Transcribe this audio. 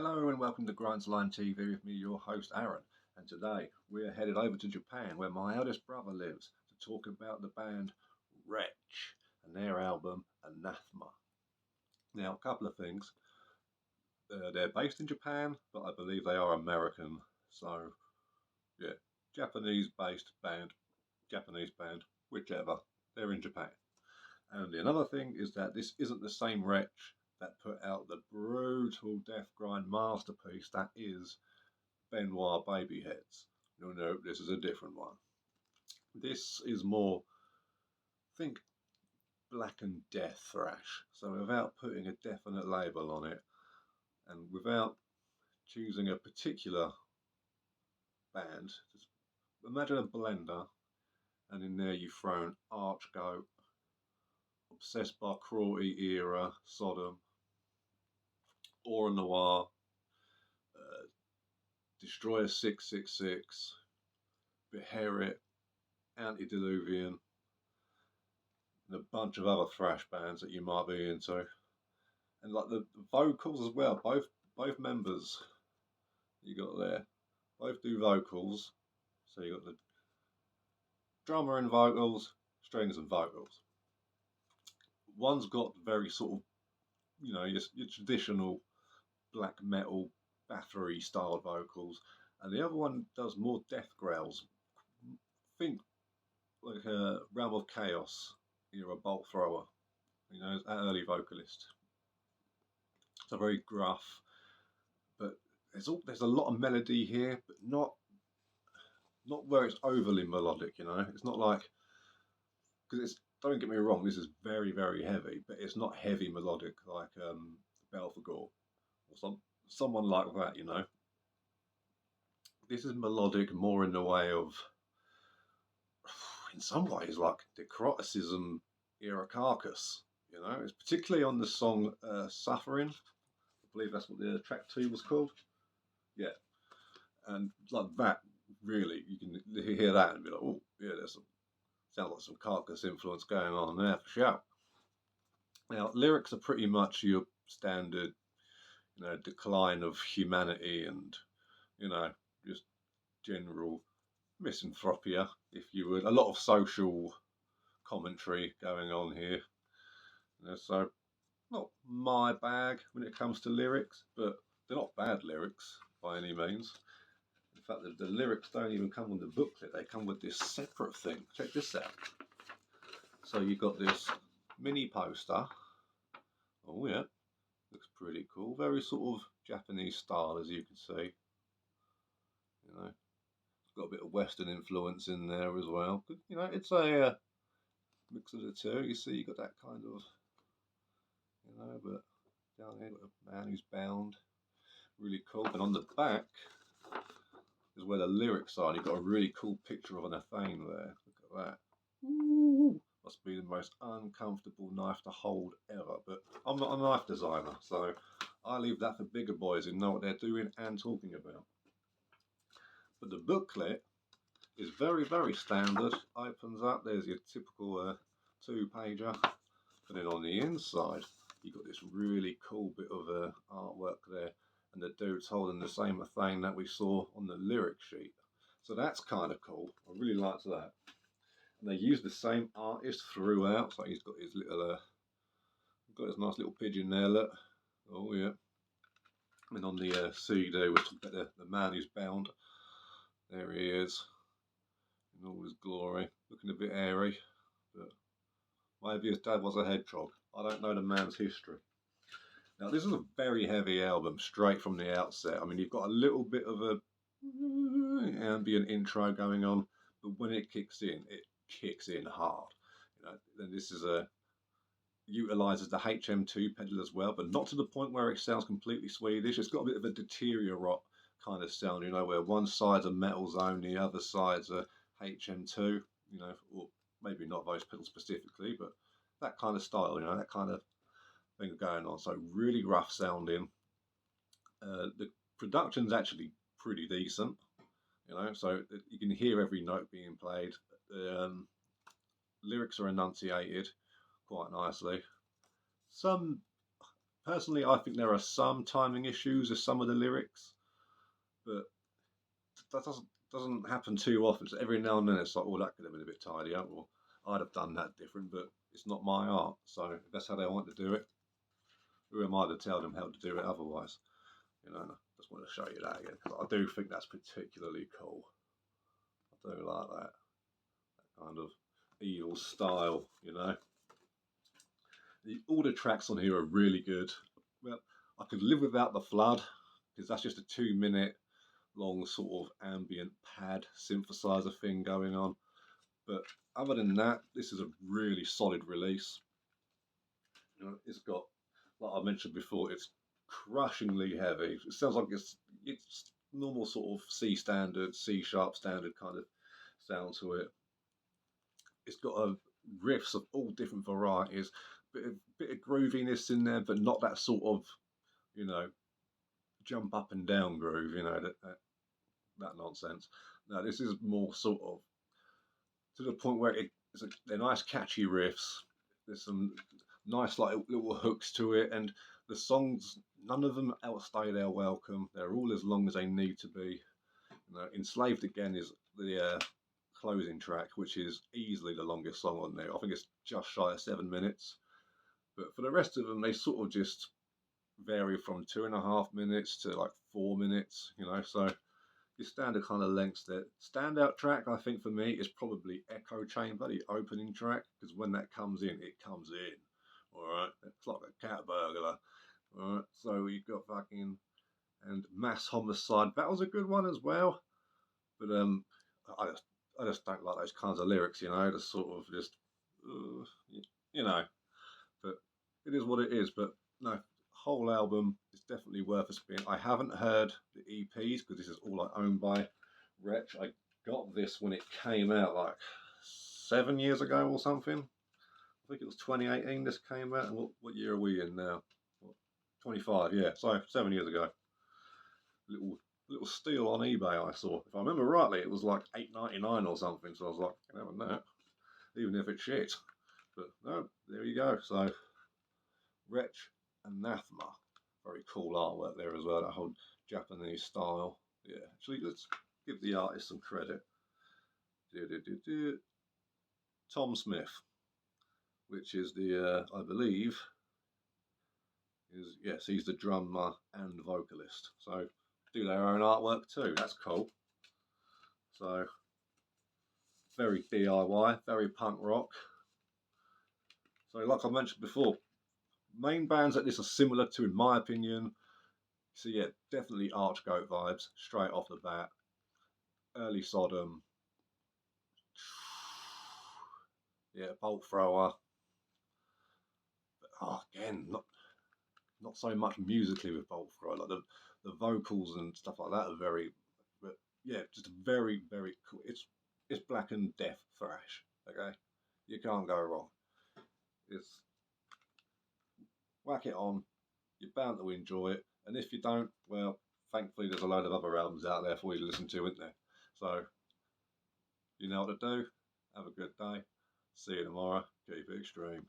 Hello and welcome to Grindline TV with me, your host Aaron. And today we're headed over to Japan where my eldest brother lives to talk about the band Retch and their album Anathema. Now, a couple of things. They're based in Japan, but I believe they are American. So, yeah, Japanese band, whichever. They're in Japan. And another thing is that this isn't the same Wretch that put out the brutal death grind masterpiece that is Benoit Babyheads. No, this is a different one. This is more, think blackened Deathrash. So without putting a definite label on it, and without choosing a particular band, just imagine a blender, and in there you've thrown Archgoat, Obsessed by Cruelty era, Sodom, Or Noir, Destroyer 666, Beherit, Antediluvian, and a bunch of other thrash bands that you might be into. And like the vocals as well, both members you got there, both do vocals. So you got the drummer and vocals, strings and vocals. One's got very sort of, your traditional black metal battery style vocals, and the other one does more death growls. Think like a Realm of Chaos, you're a bolt thrower, an early vocalist. So very gruff, but there's a lot of melody here, but not where it's overly melodic. It's not like, because it's, don't get me wrong, this is very very heavy, but it's not heavy melodic like Belphegor or someone like that. This is melodic more in the way of, in some ways, like necroticism era Carcass. It's particularly on the song Suffering. I believe that's what the track 2 was called. Yeah, and like that, really, you can hear that and be like, oh, yeah, sounds like some Carcass influence going on there for sure. Now, lyrics are pretty much your standard, decline of humanity and, just general misanthropia, if you would. A lot of social commentary going on here. So, not my bag when it comes to lyrics, but they're not bad lyrics by any means. In fact, the lyrics don't even come with the booklet, they come with this separate thing. Check this out. So you've got this mini poster. Oh yeah, looks pretty cool. Very sort of Japanese style, as you can see. It's got a bit of Western influence in there as well. It's a mix of the two. You see, you got that kind of, but down here, got a man who's bound. Really cool. And on the back is where the lyrics are. And you've got a really cool picture of an Anathema there. Look at that. Ooh, must be the most uncomfortable knife to hold ever. But I'm not a knife designer, so I leave that for bigger boys who know what they're doing and talking about. But the booklet is very, very standard. Opens up, there's your typical 2-pager. But then on the inside, you've got this really cool bit of artwork there. And the dude's holding the same thing that we saw on the lyric sheet. So that's kind of cool. I really liked that. And they use the same artist throughout. So he's got his little, got his nice little pigeon there, look. Oh yeah. And on the CD, which is the man who's bound. There he is. In all his glory. Looking a bit airy. But maybe his dad was a hedgehog. I don't know the man's history. Now, this is a very heavy album straight from the outset. I mean, you've got a little bit of a ambient intro going on, but when it kicks in hard. Then this is utilizes the HM2 pedal as well, but not to the point where it sounds completely Swedish. It's got a bit of a deteriorate kind of sound, where one side's a metal zone, the other side's a HM2, or maybe not those pedals specifically, but that kind of style, that kind of thing going on. So really rough sounding. The production's actually pretty decent, so you can hear every note being played. Lyrics are enunciated quite nicely. Some personally, I think there are some timing issues with some of the lyrics, but that doesn't happen too often. So every now and then it's like, oh, that could have been a bit tidier, or I'd have done that different, but it's not my art. So if that's how they want to do it, who am I to tell them how to do it otherwise? You know, I just want to show you that again, because I do think that's particularly cool. I do like that kind of evil style, you know. All the tracks on here are really good. Well, I could live without the flood, because that's just a 2 minute long sort of ambient pad synthesizer thing going on. But other than that, this is a really solid release. You know, it's got, like I mentioned before, it's crushingly heavy. It sounds like it's normal sort of C standard, C sharp standard kind of sound to it. It's got riffs of all different varieties, bit of grooviness in there, but not that sort of, you know, jump up and down groove, you know, that nonsense. No, this is more sort of to the point where they're nice catchy riffs. There's some nice like little hooks to it, and the songs, none of them outstay their welcome. They're all as long as they need to be. You know, Enslaved Again is the closing track, which is easily the longest song on there. I think it's just shy of 7 minutes. But for the rest of them, they sort of just vary from 2.5 minutes to like 4 minutes, you know, so your standard kind of lengths there. Standout track, I think, for me is probably Echo Chamber, the opening track, because when that comes in, it comes in. Alright, it's like a cat burglar. Alright, so you've got fucking, and Mass Homicide, that was a good one as well. But I just don't like those kinds of lyrics, you know, the sort of just, you know, but it is what it is. But no, whole album is definitely worth a spin. I haven't heard the EPs because this is all I own by Retch. I got this when it came out like 7 years ago or something. I think it was 2018 this came out. And what year are we in now? What, 25, yeah. So 7 years ago. Little steal on eBay I saw. If I remember rightly, it was like $8.99 or something. So I was like, I can have that, even if it's shit. But no, there you go. So Retch, Anathema. Very cool artwork there as well, that whole Japanese style. Yeah, actually, let's give the artist some credit. Tom Smith, which is the, I believe, yes, he's the drummer and vocalist. So, do their own artwork too. That's cool. So, very DIY, very punk rock. So, like I mentioned before, main bands that this are similar to, in my opinion. So yeah, definitely Archgoat vibes straight off the bat. Early Sodom, yeah, Bolt Thrower. But, again, not so much musically with Bolt Thrower. Like the vocals and stuff like that are very, but yeah, just very cool. It's blackened Deathrash. Okay, you can't go wrong. It's whack it on. You're bound to enjoy it, and if you don't, well, thankfully there's a load of other albums out there for you to listen to, isn't there? So, you know what to do. Have a good day. See you tomorrow. Keep it extreme.